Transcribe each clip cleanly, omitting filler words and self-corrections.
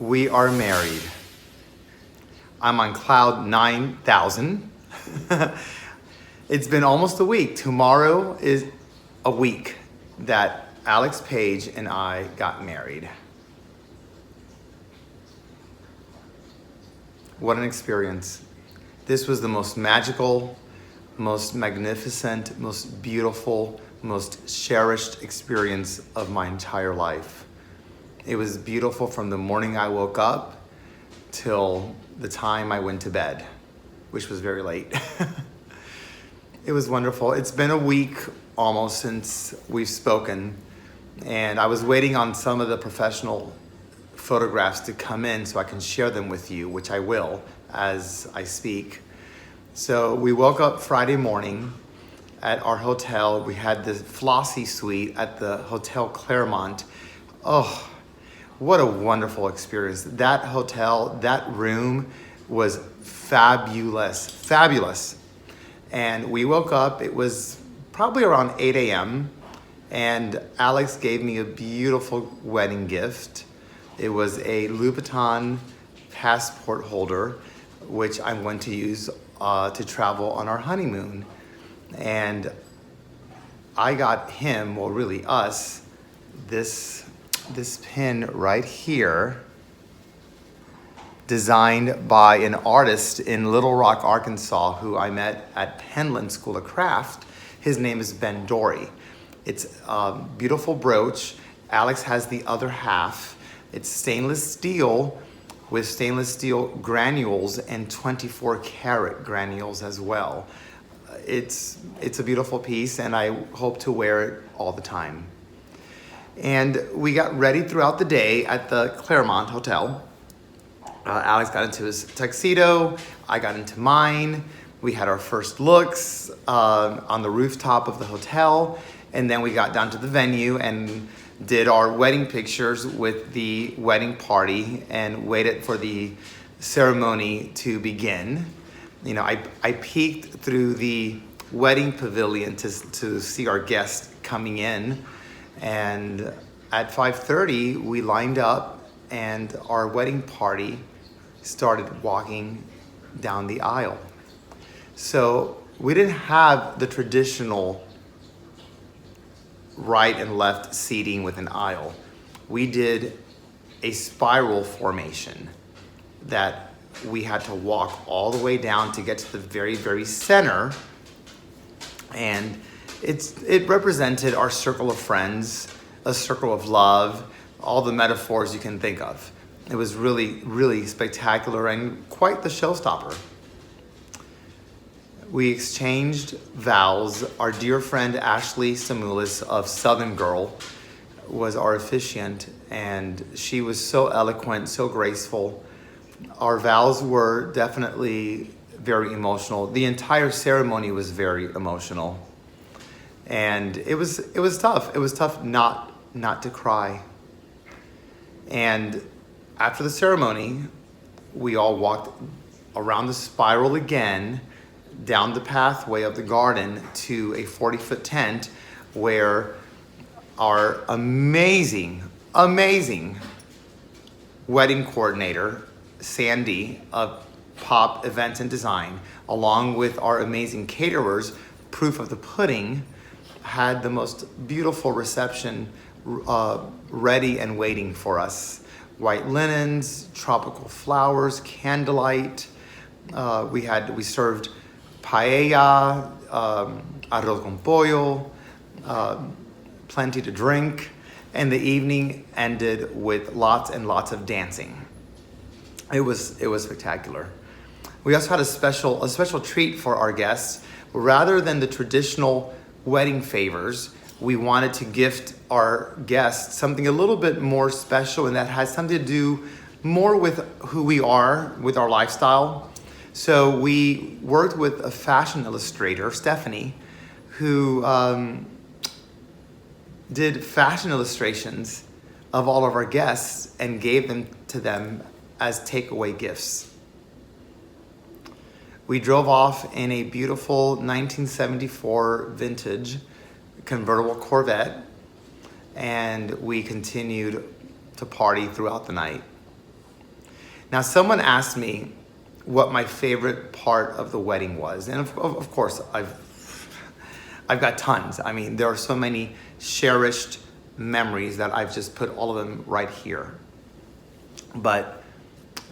We are married. I'm on cloud 9,000. It's been almost a week. Tomorrow is a week that Alex Page and I got married. What an experience. This was the most magical, most magnificent, most beautiful, most cherished experience of my entire life. It was beautiful from the morning I woke up till the time I went to bed, which was very late. It was wonderful. It's been a week almost since we've spoken, and I was waiting on some of the professional photographs to come in so I can share them with you, which I will as I speak. So we woke up Friday morning at our hotel. We had the Flossie suite at the Hotel Claremont. Oh, what a wonderful experience. That hotel, that room was fabulous. And we woke up, it was probably around 8 a.m. and Alex gave me a beautiful wedding gift. It was a Louboutin passport holder, which I'm going to use to travel on our honeymoon. And I got him, well really us, this pin right here, designed by an artist in Little Rock, Arkansas, who I met at Penland School of Craft. His name is Ben Dory. It's a beautiful brooch. Alex has the other half. It's stainless steel with stainless steel granules and 24 karat granules as well. It's a beautiful piece, and I hope to wear it all the time. And we got ready throughout the day at the Claremont Hotel. Alex got into his tuxedo, I got into mine. We had our first looks on the rooftop of the hotel, and then we got down to the venue and did our wedding pictures with the wedding party and waited for the ceremony to begin. You know, I peeked through the wedding pavilion to see our guests coming in, and at 5:30 we lined up and our wedding party started walking down the aisle. So we didn't have the traditional right and left seating with an aisle. We did a spiral formation that we had to walk all the way down to get to the very, very center. And it represented our circle of friends, a circle of love, all the metaphors you can think of. It was really, really spectacular and quite the showstopper. We exchanged vows. Our dear friend Ashley Samulis of Southern Girl was our officiant, and she was so eloquent, so graceful. Our vows were definitely very emotional. The entire ceremony was very emotional. And it was tough. It was tough not to cry. And after the ceremony, we all walked around the spiral again, down the pathway of the garden to a 40-foot tent where our amazing wedding coordinator, Sandy of Pop Events and Design, along with our amazing caterers, Proof of the Pudding, had the most beautiful reception ready and waiting for us. White linens, tropical flowers, candlelight. We served paella, arroz con pollo, plenty to drink, and the evening ended with lots and lots of dancing. It was spectacular. We also had a special treat for our guests. Rather than the traditional wedding favors, we wanted to gift our guests something a little bit more special, and that has something to do more with who we are, with our lifestyle. So we worked with a fashion illustrator, Stephanie, who did fashion illustrations of all of our guests and gave them to them as takeaway gifts. We drove off in a beautiful 1974 vintage convertible Corvette, and we continued to party throughout the night. Now, someone asked me what my favorite part of the wedding was. And of course, I've got tons. I mean, there are so many cherished memories that I've just put all of them right here. But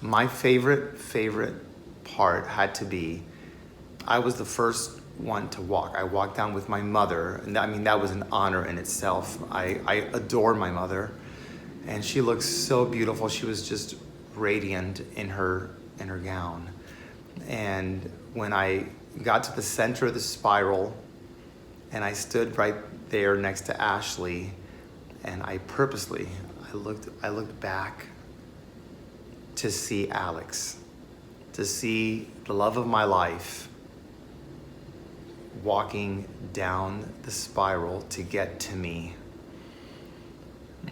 my favorite part had to be, I was the first one to walk. I walked down with my mother, and that was an honor in itself. I adore my mother, and she looks so beautiful. She was just radiant in her gown. And when I got to the center of the spiral, and I stood right there next to Ashley, and I looked back to see Alex, to see the love of my life walking down the spiral to get to me.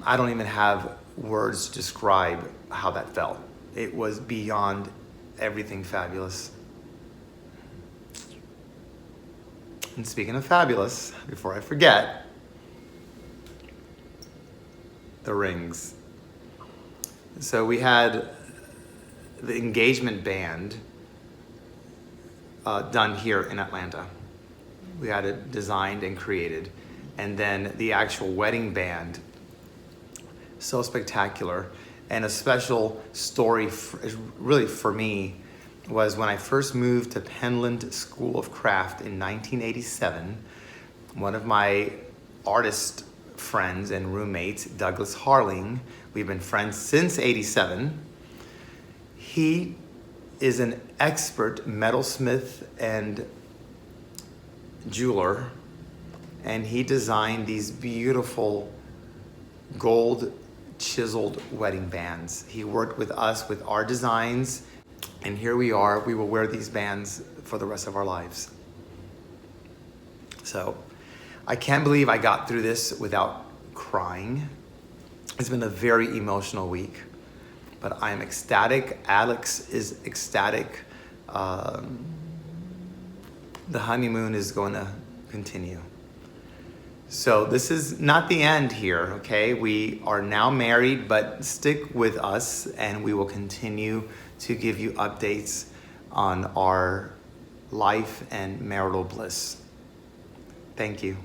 I don't even have words to describe how that felt. It was beyond everything fabulous. And speaking of fabulous, before I forget, the rings. So we had the engagement band done here in Atlanta. We had it designed and created. And then the actual wedding band, so spectacular. And a special story really for me was when I first moved to Penland School of Craft in 1987, one of my artist friends and roommates, Douglas Harling, we've been friends since 87. He is an expert metalsmith and jeweler, and he designed these beautiful gold chiseled wedding bands. He worked with us with our designs, and here we are. We will wear these bands for the rest of our lives. So I can't believe I got through this without crying. It's been a very emotional week, but I'm ecstatic. Alex is ecstatic. The honeymoon is going to continue. So this is not the end here, okay? We are now married, but stick with us and we will continue to give you updates on our life and marital bliss. Thank you.